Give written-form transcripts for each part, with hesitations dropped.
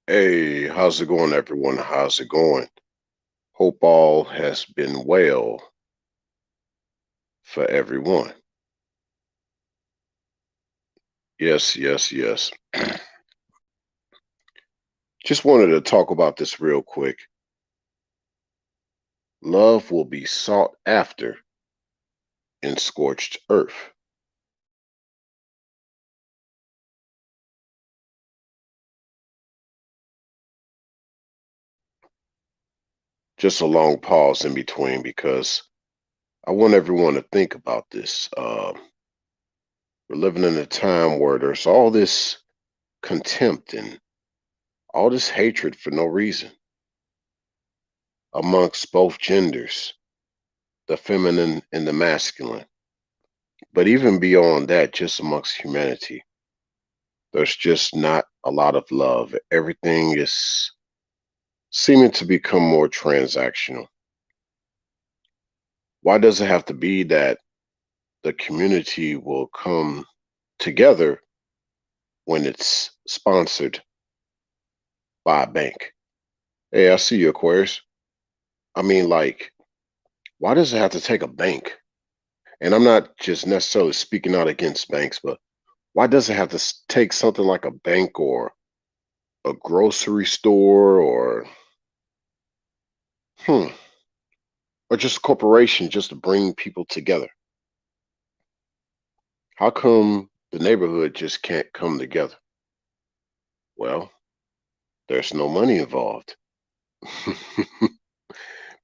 Hey, how's it going, everyone? How's it going? Hope all has been well for everyone. Yes, yes, yes. Just wanted to talk about this real quick. Love will be sought after in scorched earth. Just a long pause in between because I want everyone to think about this. We're living in a time where there's all this contempt and all this hatred for no reason amongst both genders, the feminine and the masculine. But even beyond that, just amongst humanity, there's just not a lot of love. Everything is seeming to become more transactional. Why does it have to be that the community will come together when it's sponsored by a bank? Hey, I see you, Aquarius. I mean, like, why does it have to take a bank? And I'm not just necessarily speaking out against banks, but why does it have to take something like a bank or a grocery store hmm, or just a corporation just to bring people together? How come the neighborhood just can't come together? Well, there's no money involved.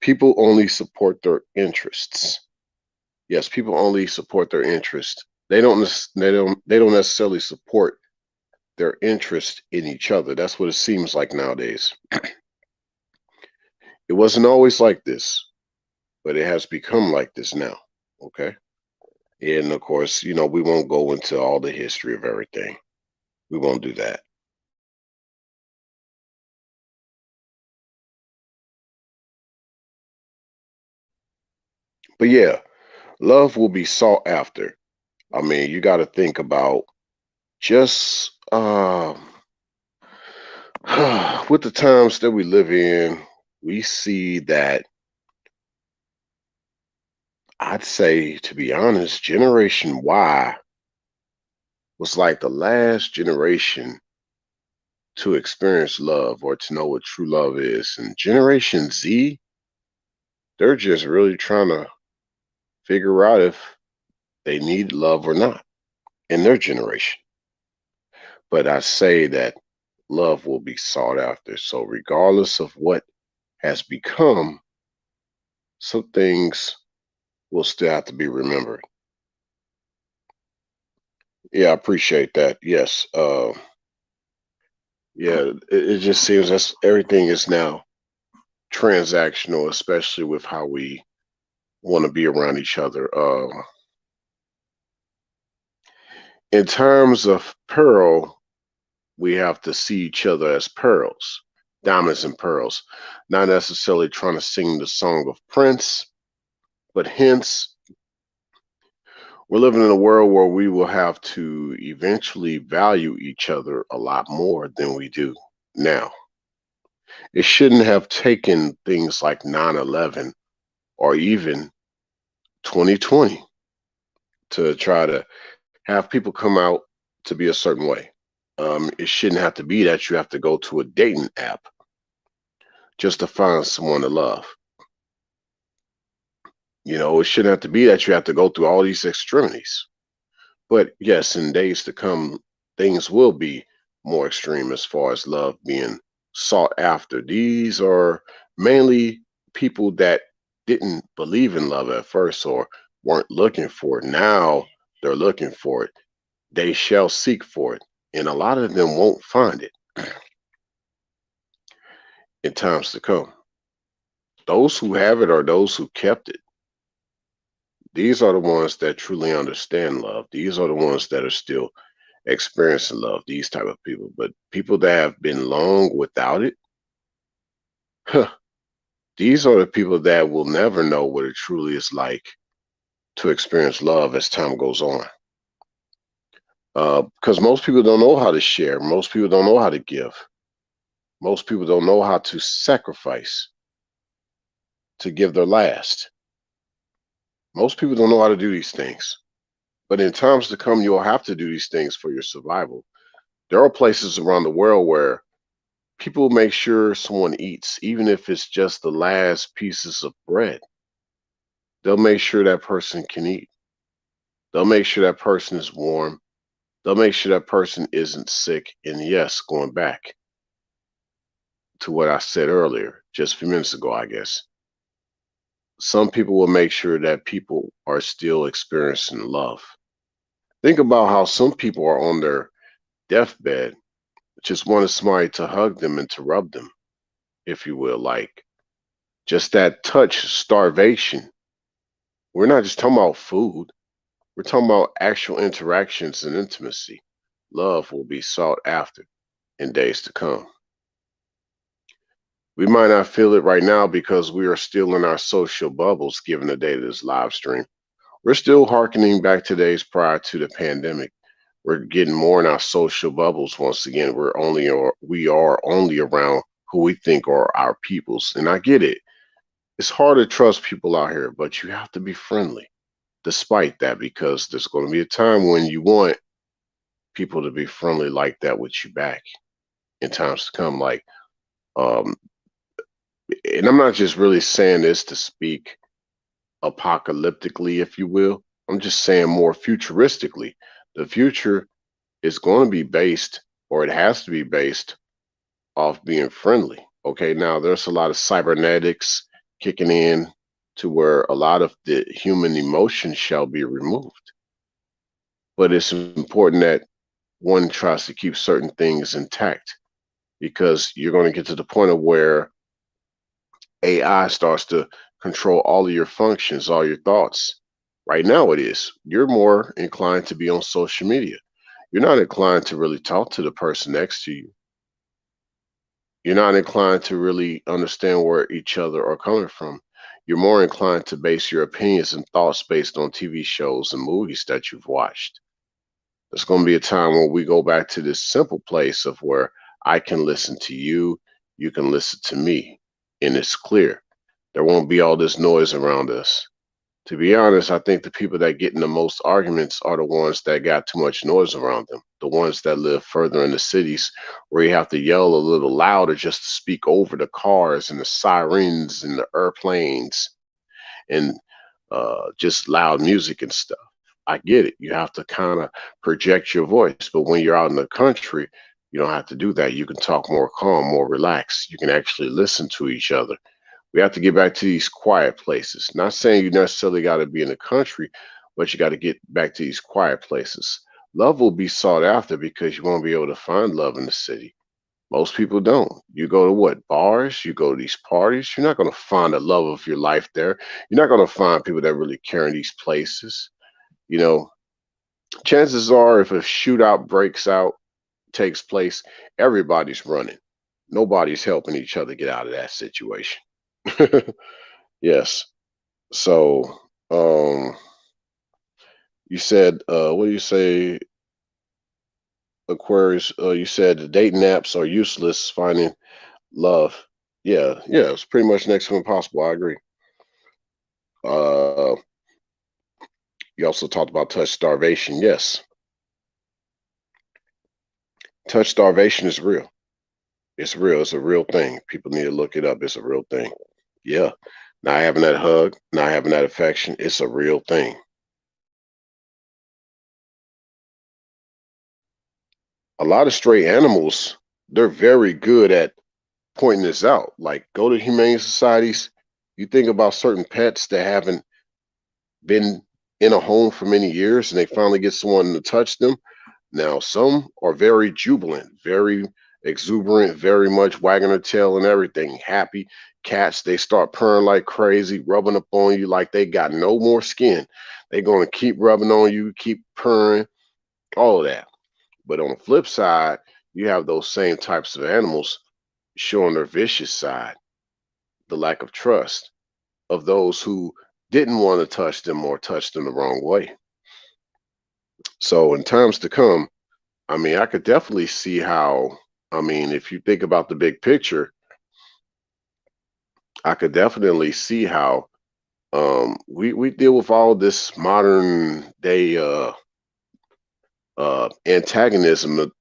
People only support their interests. Yes, people only support their interest. They don't necessarily support their interest in each other. That's what it seems like nowadays. It wasn't always like this, but it has become like this now. Okay. And of course, we won't go into all the history of everything. We won't do that. But yeah, love will be sought after. I mean, you got to think about just with the times that we live in, we see that I'd say, to be honest, Generation Y was like the last generation to experience love or to know what true love is. And Generation Z, they're just really trying to figure out if they need love or not in their generation. But I say that love will be sought after. So, regardless of what has become, some things will still have to be remembered. Yeah, I appreciate that. Yes. Yeah, it just seems that's everything is now transactional, especially with how we want to be around each other. In terms of pearl, we have to see each other as pearls, diamonds and pearls, not necessarily trying to sing the song of Prince, but hence we're living in a world where we will have to eventually value each other a lot more than we do now. It shouldn't have taken things like 9/11 or even 2020 to try to have people come out to be a certain way. It shouldn't have to be that you have to go to a dating app just to find someone to love. It shouldn't have to be that you have to go through all these extremities. But yes, in days to come, things will be more extreme as far as love being sought after. These are mainly people that didn't believe in love at first or weren't looking for it. Now they're looking for it. They shall seek for it. And a lot of them won't find it in times to come. Those who have it are those who kept it. These are the ones that truly understand love. These are the ones that are still experiencing love, these type of people. But people that have been long without it, huh, these are the people that will never know what it truly is like to experience love as time goes on. Because most people don't know how to share. Most people don't know how to give. Most people don't know how to sacrifice to give their last. Most people don't know how to do these things. But in times to come, you'll have to do these things for your survival. There are places around the world where people make sure someone eats, even if it's just the last pieces of bread. They'll make sure that person can eat. They'll make sure that person is warm. They'll make sure that person isn't sick. And yes, going back to what I said earlier, just a few minutes ago, I guess, some people will make sure that people are still experiencing love. Think about how some people are on their deathbed, just wanted somebody to hug them and to rub them, if you will, like just that touch, starvation. We're not just talking about food, we're talking about actual interactions and intimacy. Love will be sought after in days to come. We might not feel it right now because we are still in our social bubbles given the date of this live stream. We're still hearkening back to days prior to the pandemic. We're getting more in our social bubbles once again. We are only around who we think are our peoples. And I get it. It's hard to trust people out here, but you have to be friendly despite that, because there's going to be a time when you want people to be friendly like that with you back in times to come. Like, um, and I'm not just really saying this to speak apocalyptically, if you will. I'm just saying more futuristically. The future is going to be based, or it has to be based off being friendly. Okay, now there's a lot of cybernetics kicking in to where a lot of the human emotions shall be removed. But it's important that one tries to keep certain things intact, because you're going to get to the point of where AI starts to control all of your functions, all your thoughts. Right now, it is. You're more inclined to be on social media. You're not inclined to really talk to the person next to you. You're not inclined to really understand where each other are coming from. You're more inclined to base your opinions and thoughts based on TV shows and movies that you've watched. There's going to be a time when we go back to this simple place of where I can listen to you, you can listen to me, and it's clear. There won't be all this noise around us. To be honest, I think the people that get in the most arguments are the ones that got too much noise around them. The ones that live further in the cities where you have to yell a little louder just to speak over the cars and the sirens and the airplanes and just loud music and stuff. I get it. You have to kind of project your voice. But when you're out in the country, you don't have to do that. You can talk more calm, more relaxed. You can actually listen to each other. We have to get back to these quiet places. Not saying you necessarily got to be in the country, but you got to get back to these quiet places. Love will be sought after because you won't be able to find love in the city. Most people don't. You go to what? Bars? You go to these parties? You're not going to find the love of your life there. You're not going to find people that really care in these places. You know, chances are if a shootout breaks out, takes place, everybody's running. Nobody's helping each other get out of that situation. Yes. So, you said, what do you say, Aquarius? You said the dating apps are useless finding love. Yeah, yeah, it's pretty much next to impossible. I agree. Uh, you also talked about touch starvation. Yes, touch starvation is real. It's real. It's a real thing. People need to look it up. It's a real thing. Yeah. Not having that hug, not having that affection, it's a real thing. A lot of stray animals, they're very good at pointing this out. Like, go to humane societies. You think about certain pets that haven't been in a home for many years and they finally get someone to touch them. Now, some are very jubilant, very exuberant, very much wagging their tail and everything, happy. Cats, they start purring like crazy, rubbing up on you like they got no more skin. They're going to keep rubbing on you, keep purring, all of that. But on the flip side, you have those same types of animals showing their vicious side, the lack of trust of those who didn't want to touch them or touch them the wrong way. So in times to come, I mean, I could definitely see how I mean, if you think about the big picture, I could definitely see how we deal with all this modern day antagonism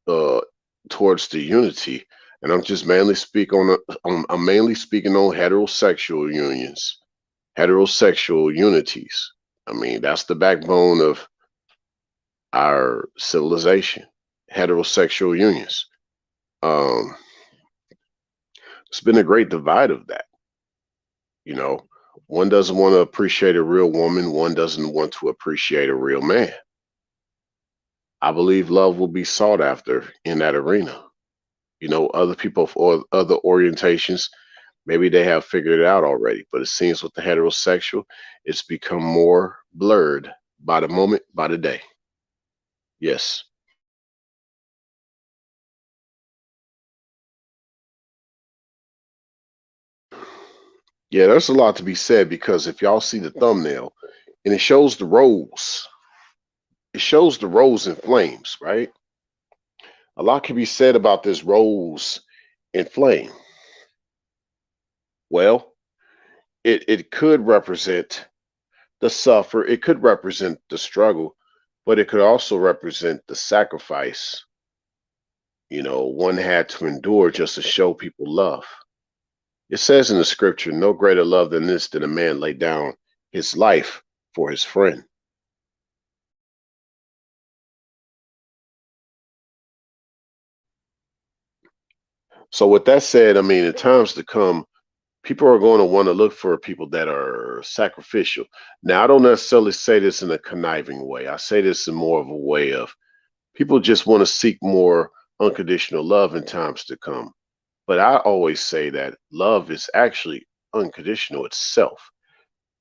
towards the unity, and I'm just mainly speak on I'm mainly speaking on heterosexual unions, heterosexual unities. I mean, that's the backbone of our civilization, heterosexual unions. Um, it's been a great divide of that. You know, one doesn't want to appreciate a real woman, one doesn't want to appreciate a real man. I believe love will be sought after in that arena. You know, other people or other orientations, maybe they have figured it out already, but it seems with the heterosexual, it's become more blurred by the moment, by the day. Yes. Yeah, there's a lot to be said because if y'all see the thumbnail and it shows the rose, it shows the rose in flames, right? A lot can be said about this rose in flame. Well, it could represent the suffer, it could represent the struggle, but it could also represent the sacrifice, one had to endure just to show people love. It says in the scripture, no greater love than this that a man lay down his life for his friend. So with that said, I mean, in times to come, people are going to want to look for people that are sacrificial. Now, I don't necessarily say this in a conniving way. I say this in more of a way of people just want to seek more unconditional love in times to come. But I always say that love is actually unconditional itself.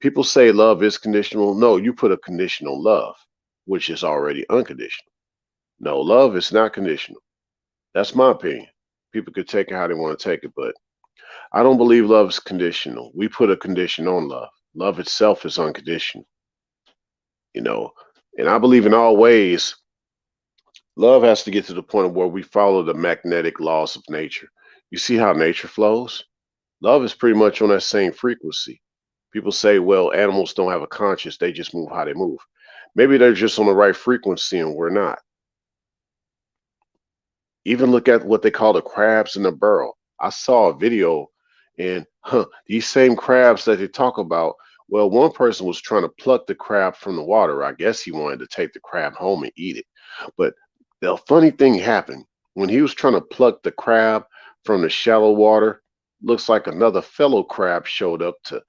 People say love is conditional. No, you put a conditional love, which is already unconditional. No, love is not conditional. That's my opinion. People could take it how they want to take it, but I don't believe love is conditional. We put a condition on love. Love itself is unconditional, you know. And I believe in all ways, love has to get to the point where we follow the magnetic laws of nature. You see how nature flows? Love is pretty much on that same frequency. People say, well, animals don't have a conscience, they just move how they move. Maybe they're just on the right frequency and we're not. Even look at what they call the crabs in the barrel. I saw a video and these same crabs that they talk about. Well, one person was trying to pluck the crab from the water. I guess he wanted to take the crab home and eat it. But the funny thing happened when he was trying to pluck the crab from the shallow water. Looks like another fellow crab showed up to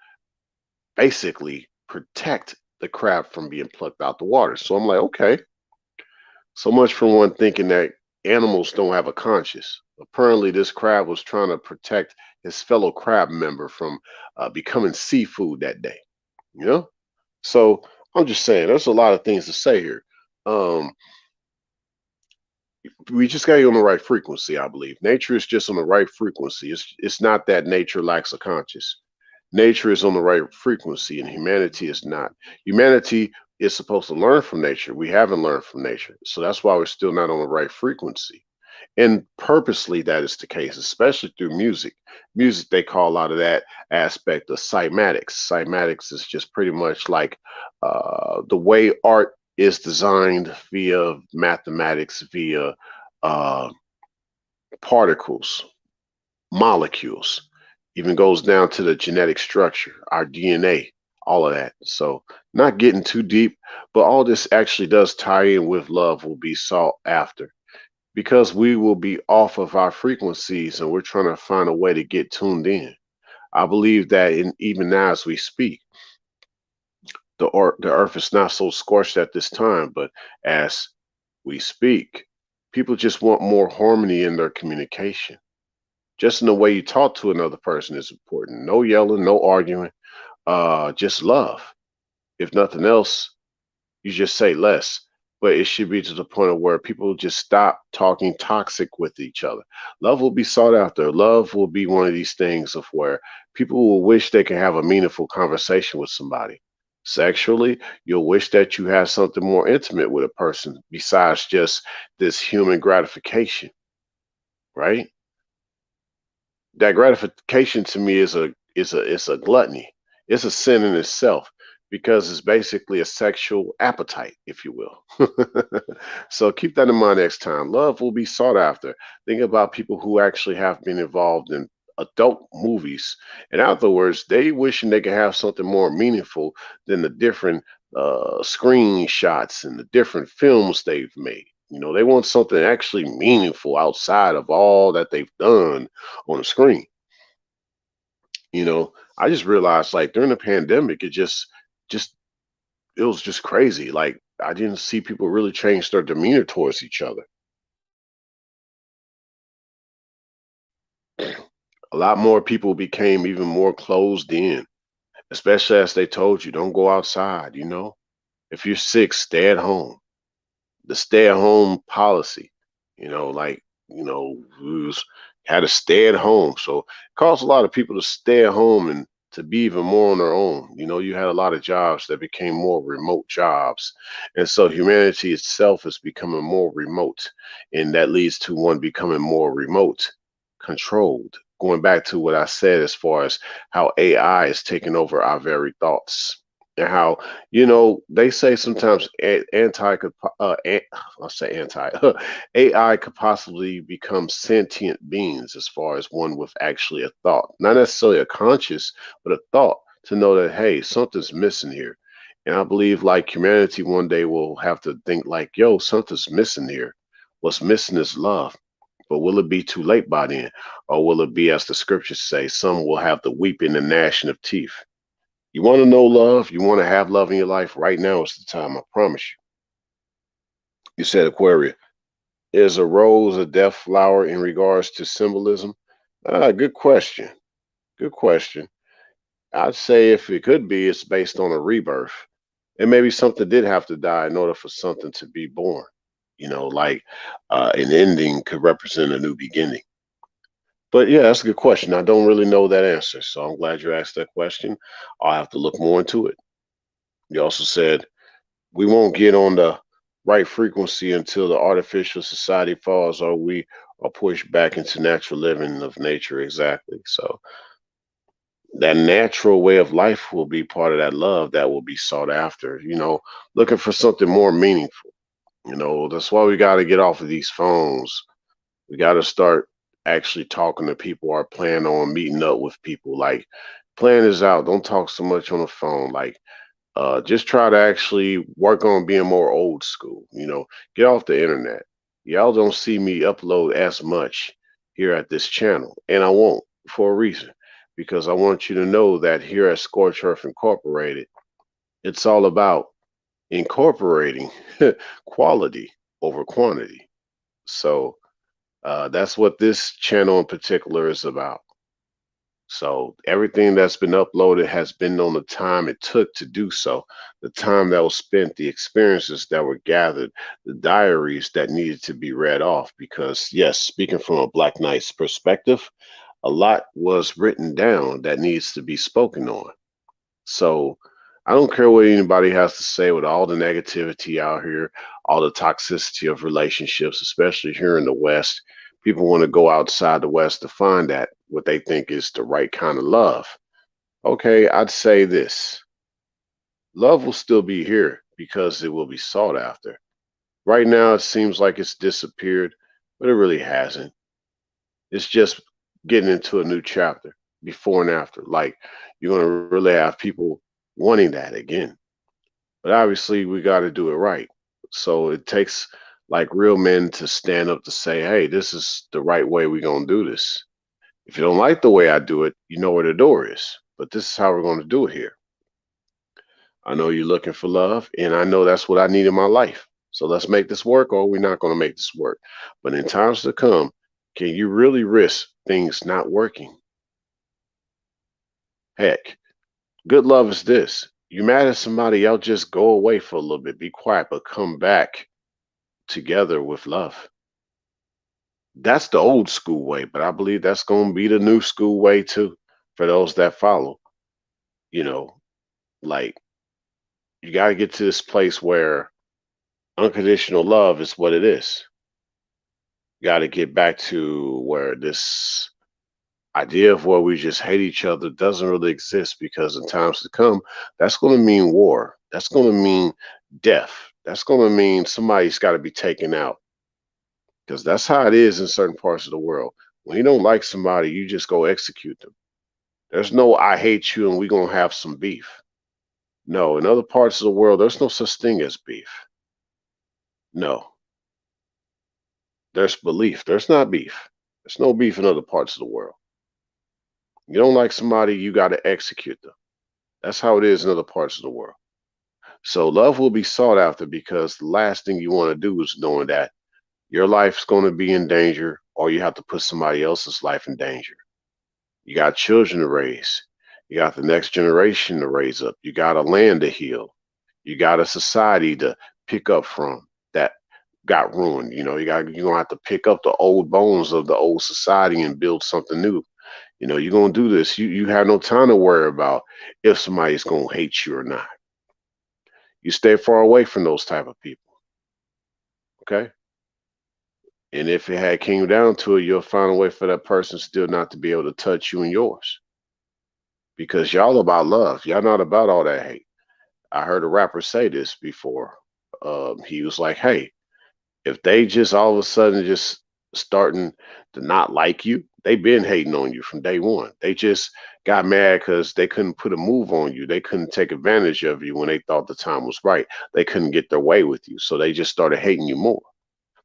basically protect the crab from being plucked out the water. So I'm like, okay, so much for one thinking that animals don't have a conscience. Apparently, this crab was trying to protect his fellow crab member from becoming seafood that day. You know, so I'm just saying, there's a lot of things to say here. Um, we just got to be on the right frequency. I believe nature is just on the right frequency. It's not that nature lacks a conscience. Nature is on the right frequency, and humanity is not. Humanity is supposed to learn from nature. We haven't learned from nature, so that's why we're still not on the right frequency. And purposely that is the case, especially through music. Music, they call a lot of that aspect of cymatics. Cymatics is just pretty much like the way art is designed via mathematics, via uh, particles, molecules, even goes down to the genetic structure, our DNA, all of that. So, not getting too deep, but all this actually does tie in with love will be sought after because we will be off of our frequencies and we're trying to find a way to get tuned in. I believe that even now as we speak, the earth is not so scorched at this time, but as we speak, people just want more harmony in their communication. Just in the way you talk to another person is important. No yelling, no arguing, just love. If nothing else, you just say less. But it should be to the point of where people just stop talking toxic with each other. Love will be sought after. Love will be one of these things of where people will wish they could have a meaningful conversation with somebody. Sexually, you'll wish that you had something more intimate with a person besides just this human gratification. right? That gratification to me is a gluttony. It's a sin in itself because it's basically a sexual appetite, if you will. So keep that in mind next time. Love will be sought after. Think about people who actually have been involved in adult movies, and afterwards they wishing they could have something more meaningful than the different screenshots and the different films they've made. They want something actually meaningful outside of all that they've done on the screen. I just realized like during the pandemic, just it was just crazy. Like I didn't see people really change their demeanor towards each other. A lot more people became even more closed in, especially as they told you, don't go outside. If you're sick, stay at home. The stay at home policy, like, we had to stay at home. So it caused a lot of people to stay at home and to be even more on their own. You had a lot of jobs that became more remote jobs. And so humanity itself is becoming more remote. And that leads to one becoming more remote, controlled. Going back to what I said as far as how AI is taking over our very thoughts. And how they say sometimes anti could I'll say anti AI could possibly become sentient beings as far as one with actually a thought, not necessarily a conscious, but a thought to know that hey, something's missing here. And I believe like humanity one day will have to think like, yo, something's missing here. What's missing is love. But will it be too late by then? Or will it be, as the scriptures say, some will have the weeping and gnashing of teeth? You want to know love? You want to have love in your life? Right now is the time, I promise you. You said Aquaria. Is a rose a death flower in regards to symbolism? Good question. Good question. I'd say if it could be, it's based on a rebirth. And maybe something did have to die in order for something to be born. Like an ending could represent a new beginning. But yeah, that's a good question. I don't really know that answer. So I'm glad you asked that question. I'll have to look more into it. You also said we won't get on the right frequency until the artificial society falls or we are pushed back into natural living of nature. Exactly. So that natural way of life will be part of that love that will be sought after, looking for something more meaningful. That's why we got to get off of these phones. We got to start actually talking to people or plan on meeting up with people. Like, plan this out. Don't talk so much on the phone. Like, just try to actually work on being more old school. Get off the internet. Y'all don't see me upload as much here at this channel, and I won't for a reason because I want you to know that here at Scorch Earth Incorporated, it's all about incorporating quality over quantity. So that's what this channel in particular is about. So everything that's been uploaded has been on the time it took to do so, the time that was spent, the experiences that were gathered, the diaries that needed to be read off. Because, yes, speaking from a Black Knight's perspective, a lot was written down that needs to be spoken on. So I don't care what anybody has to say with all the negativity out here, all the toxicity of relationships, especially here in the West. People want to go outside the West to find that what they think is the right kind of love. Okay, I'd say this. Love will still be here because it will be sought after. Right now, it seems like it's disappeared, but it really hasn't. It's just getting into a new chapter, before and after. Like you're going to really have people wanting that again. But obviously, we got to do it right. So it takes like real men to stand up to say, hey, this is the right way we're going to do this. If you don't like the way I do it, you know where the door is. But this is how we're going to do it here. I know you're looking for love, and I know that's what I need in my life. So let's make this work, or we're not going to make this work. But in times to come, can you really risk things not working? Heck, good love is this. You mad at somebody, y'all just go away for a little bit, be quiet, but come back together with love. That's the old school way, but I believe that's going to be the new school way too for those that follow. You know, like you got to get to this place where unconditional love is what it is. Got to get back to where this idea of where we just hate each other doesn't really exist, because in times to come, that's going to mean war. That's going to mean death. That's going to mean somebody's got to be taken out, because that's how it is in certain parts of the world. When you don't like somebody, you just go execute them. There's no I hate you and we're going to have some beef. No, in other parts of the world, there's no such thing as beef. No, there's belief. There's not beef. There's no beef in other parts of the world. You don't like somebody, you got to execute them. That's how it is in other parts of the world. So love will be sought after, because the last thing you want to do is knowing that your life's going to be in danger, or you have to put somebody else's life in danger. You got children to raise. You got the next generation to raise up. You got a land to heal. You got a society to pick up from that got ruined. You're gonna have to pick up the old bones of the old society and build something new. You're gonna do this. You have no time to worry about if somebody's gonna hate you or not. You stay far away from those type of people. Okay. And if it had came down to it, you'll find a way for that person still not to be able to touch you and yours. Because y'all about love. Y'all not about all that hate. I heard a rapper say this before. He was like, hey, if they just all of a sudden just starting to not like you, they been hating on you from day one. They just got mad because they couldn't put a move on you. They couldn't take advantage of you when they thought the time was right. They couldn't get their way with you. So they just started hating you more.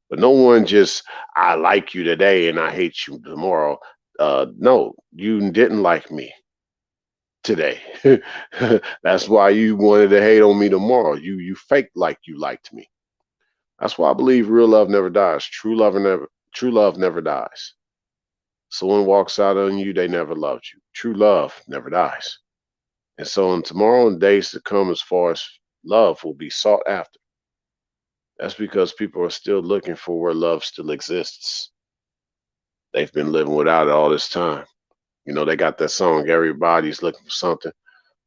But no one just, I like you today and I hate you tomorrow. No, you didn't like me today. That's why you wanted to hate on me tomorrow. You faked like you liked me. That's why I believe real love never dies. True love never dies. Someone walks out on you, they never loved you. True love never dies. And so in tomorrow and days to come, as far as love will be sought after, that's because people are still looking for where love still exists. They've been living without it all this time. They got that song, everybody's looking for something.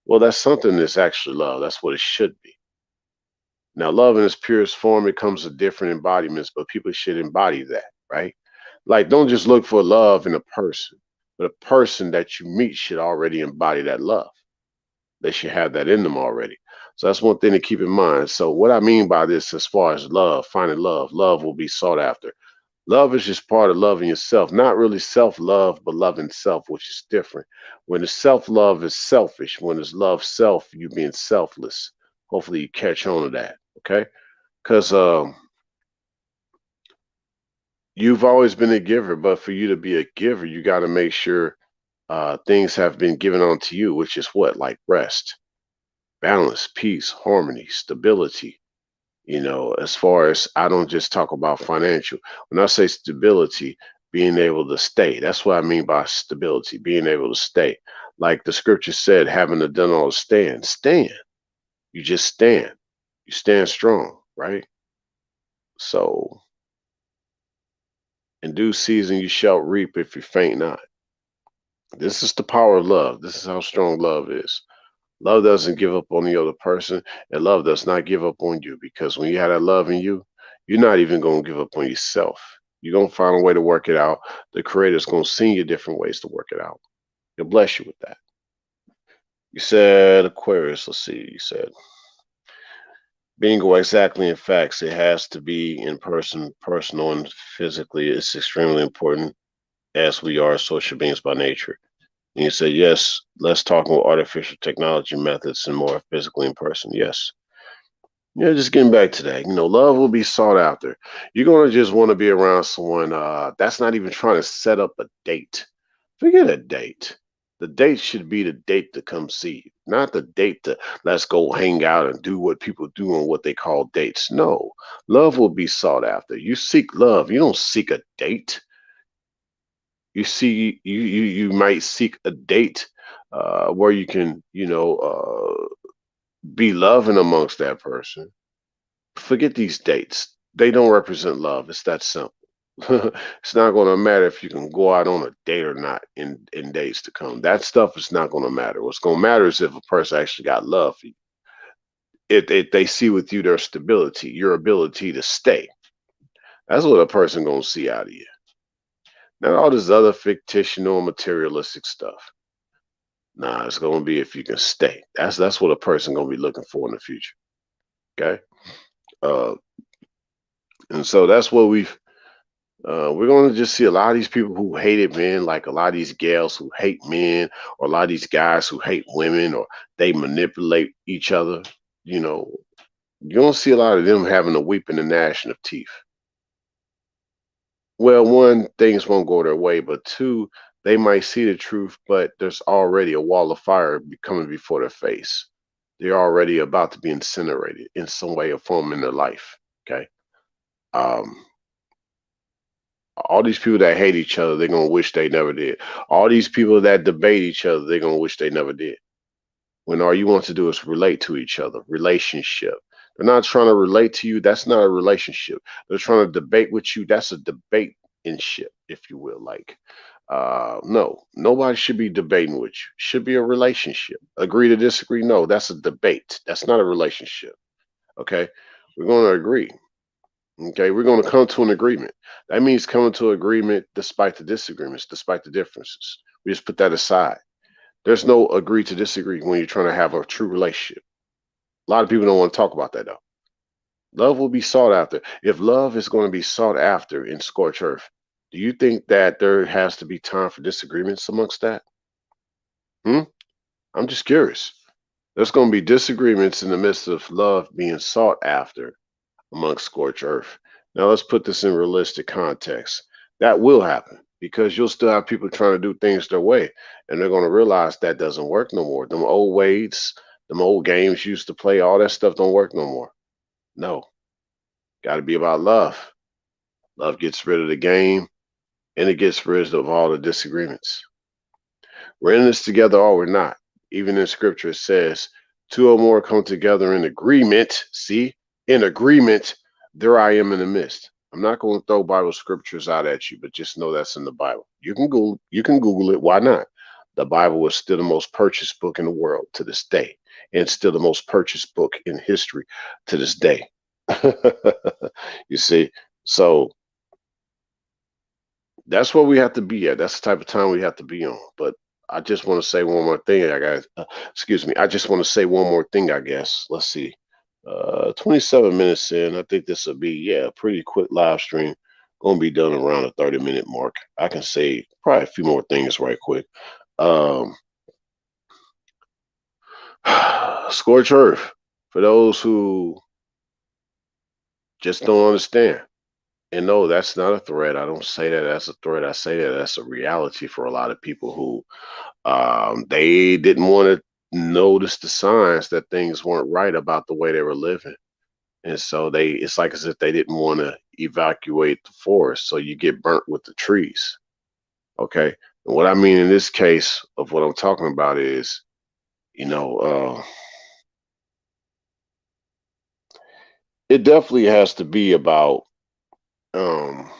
Well, that something is actually love. That's what it should be. Now, love in its purest form, it comes with different embodiments, but people should embody that, right? Like, don't just look for love in a person, but a person that you meet should already embody that love. They should have that in them already. So that's one thing to keep in mind. So what I mean by this, as far as love, finding love will be sought after. Love is just part of loving yourself, not really self-love, but loving self, which is different. When the self-love is selfish, when it's love self, you being selfless. Hopefully you catch on to that, okay? Because you've always been a giver, but for you to be a giver, you got to make sure things have been given onto you, which is what? Like rest, balance, peace, harmony, stability. As far as, I don't just talk about financial. When I say stability, being able to stay. That's what I mean by stability, being able to stay. Like the scripture said, having to done all to stand. Stand. You just stand. You stand strong, right? So in due season you shall reap if you faint not. This is the power of love. This is how strong love is. Love doesn't give up on the other person, and love does not give up on you, because when you have that love in you, you're not even going to give up on yourself. You're going to find a way to work it out. The Creator's going to send you different ways to work it out. He'll bless you with that. You said Aquarius. Let's see. You said bingo, exactly. In facts, it has to be in person, personal, and physically. It's extremely important, as we are social beings by nature. And you said, yes, let's talk about artificial technology methods and more physically in person. Yes. Yeah, just getting back to that. Love will be sought after. You're gonna just want to be around someone that's not even trying to set up a date. Forget a date. The date should be the date to come see you, not the date to let's go hang out and do what people do on what they call dates. No, love will be sought after. You seek love. You don't seek a date. You might seek a date where you can be loving amongst that person. Forget these dates. They don't represent love. It's that simple. It's not going to matter if you can go out on a date or not in days to come. That stuff is not going to matter. What's going to matter is if a person actually got love for you. If they see with you their stability, your ability to stay. That's what a person gonna see out of you. Not all this other fictional materialistic stuff. Nah, it's gonna be if you can stay. That's what a person gonna be looking for in the future. Okay. Uh, and so that's what we're gonna just see a lot of these people who hated men, like a lot of these gals who hate men, or a lot of these guys who hate women, or they manipulate each other. You know, you don't see a lot of them having a weep and a gnashing of teeth. Well, one, things won't go their way, but two, they might see the truth, but there's already a wall of fire coming before their face. They're already about to be incinerated in some way or form in their life. Okay. Um, all these people that hate each other, they're gonna wish they never did. All these people that debate each other, they're gonna wish they never did. When all you want to do is relate to each other, relationship. They're not trying to relate to you. That's not a relationship. They're trying to debate with you. That's a debate in shit, if you will. Like, no, nobody should be debating with you. Should be a relationship. Agree to disagree. No, that's a debate. That's not a relationship. Okay, we're going to agree. Okay, we're going to come to an agreement. That means coming to agreement despite the disagreements, despite the differences. We just put that aside. There's no agree to disagree when you're trying to have a true relationship. A lot of people don't want to talk about that though. Love will be sought after. If love is going to be sought after in scorched earth, do you think that there has to be time for disagreements amongst that? Hmm? I'm just curious. There's going to be disagreements in the midst of love being sought after amongst scorched earth. Now let's put this in realistic context. That will happen because you'll still have people trying to do things their way, and they're going to realize that doesn't work no more. Them old ways, them old games you used to play, all that stuff don't work no more. No, got to be about love. Love gets rid of the game, and it gets rid of all the disagreements. We're in this together or we're not. Even in scripture, it says, two or more come together in agreement. See, in agreement, there I am in the midst. I'm not going to throw Bible scriptures out at you, but just know that's in the Bible. You can Google it. Why not? The Bible is still the most purchased book in the world to this day, and still the most purchased book in history to this day. You see, so that's where we have to be at. That's the type of time we have to be on. But I just want to say one more thing. Excuse me. I just want to say one more thing. I guess. Let's see. 27 minutes in. I think this will be a pretty quick live stream. Going to be done around the 30-minute mark. I can say probably a few more things right quick. Um, Scorch Earth for those who just don't understand. And no, that's not a threat. I don't say that as a threat. I say that that's a reality for a lot of people who they didn't want to notice the signs that things weren't right about the way they were living. And so it's like as if they didn't want to evacuate the forest. So you get burnt with the trees. Okay. And what I mean in this case of what I'm talking about is, you know, it definitely has to be about, um,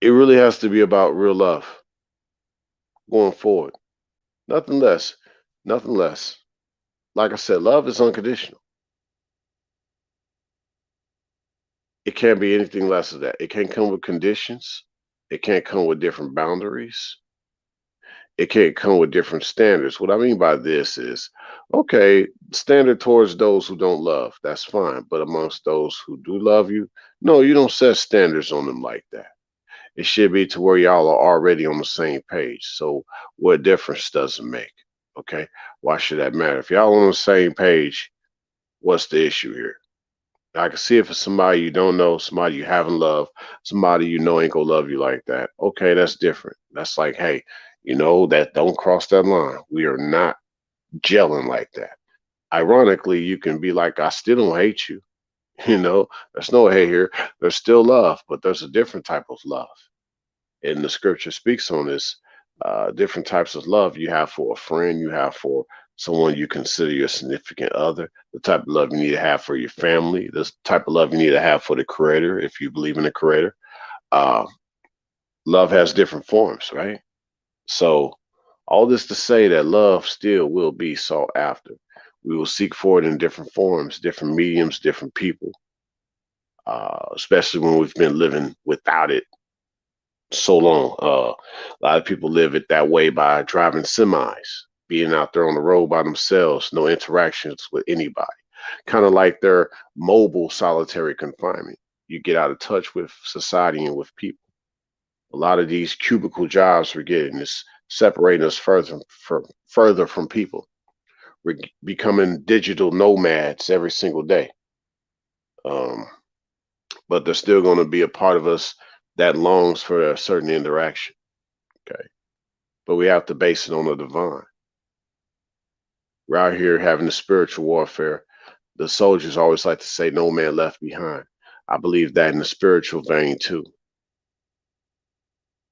it really has to be about real love going forward. Nothing less. Nothing less. Like I said, love is unconditional. It can't be anything less of that. It can't come with conditions. It can't come with different boundaries. It can't come with different standards. What I mean by this is, okay, standard towards those who don't love, that's fine. But amongst those who do love you, no, you don't set standards on them like that. It should be to where y'all are already on the same page. So what difference does it make? Okay. Why should that matter? If y'all on the same page, what's the issue here? I can see if it's somebody you don't know, somebody you haven't loved, somebody you know ain't gonna love you like that. Okay, that's different. That's like, hey, that don't cross that line. We are not gelling like that. Ironically, you can be like, I still don't hate you. There's no hate here. There's still love, but there's a different type of love. And the scripture speaks on this different types of love you have for a friend, you have for someone you consider your significant other, the type of love you need to have for your family, the type of love you need to have for the creator, if you believe in the creator. Uh, Love has different forms, right? So, all this to say that love still will be sought after. We will seek for it in different forms, different mediums, different people, especially when we've been living without it so long. A lot of people live it that way by driving semis, being out there on the road by themselves, no interactions with anybody. Kind of like their mobile solitary confinement. You get out of touch with society and with people. A lot of these cubicle jobs we're getting is separating us further from people. We're becoming digital nomads every single day. Um, but there's still going to be a part of us that longs for a certain interaction. Okay. But we have to base it on the divine. We're out here having the spiritual warfare. The soldiers always like to say, no man left behind. I believe that in the spiritual vein too.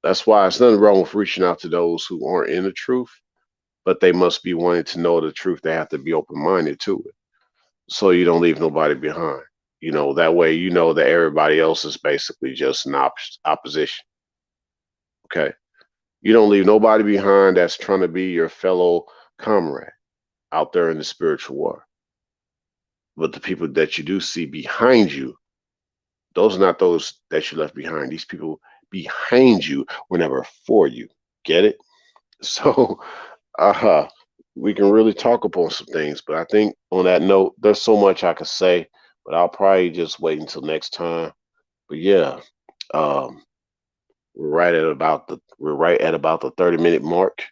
That's why it's nothing wrong with reaching out to those who aren't in the truth, but they must be wanting to know the truth. They have to be open minded to it. So you don't leave nobody behind. You know, that way you know that everybody else is basically just an opposition. Okay. You don't leave nobody behind that's trying to be your fellow comrade out there in the spiritual war. But the people that you do see behind you, those are not those that you left behind. These people behind you were never for you. Get it? So, uh, we can really talk upon some things. But I think on that note, there's so much I could say, but I'll probably just wait until next time. But yeah, um, we're right at about the 30-minute mark.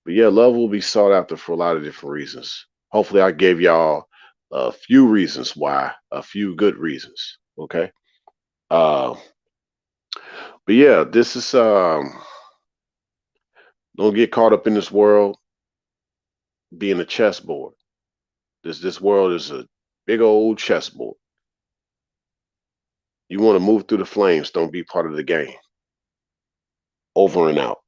But yeah, love will be sought after for a lot of different reasons. Hopefully, I gave y'all a few reasons why, a few good reasons. Okay. Uh, but yeah, this is don't get caught up in this world being a chessboard. This world is a big old chessboard. You want to move through the flames, don't be part of the game. Over and out.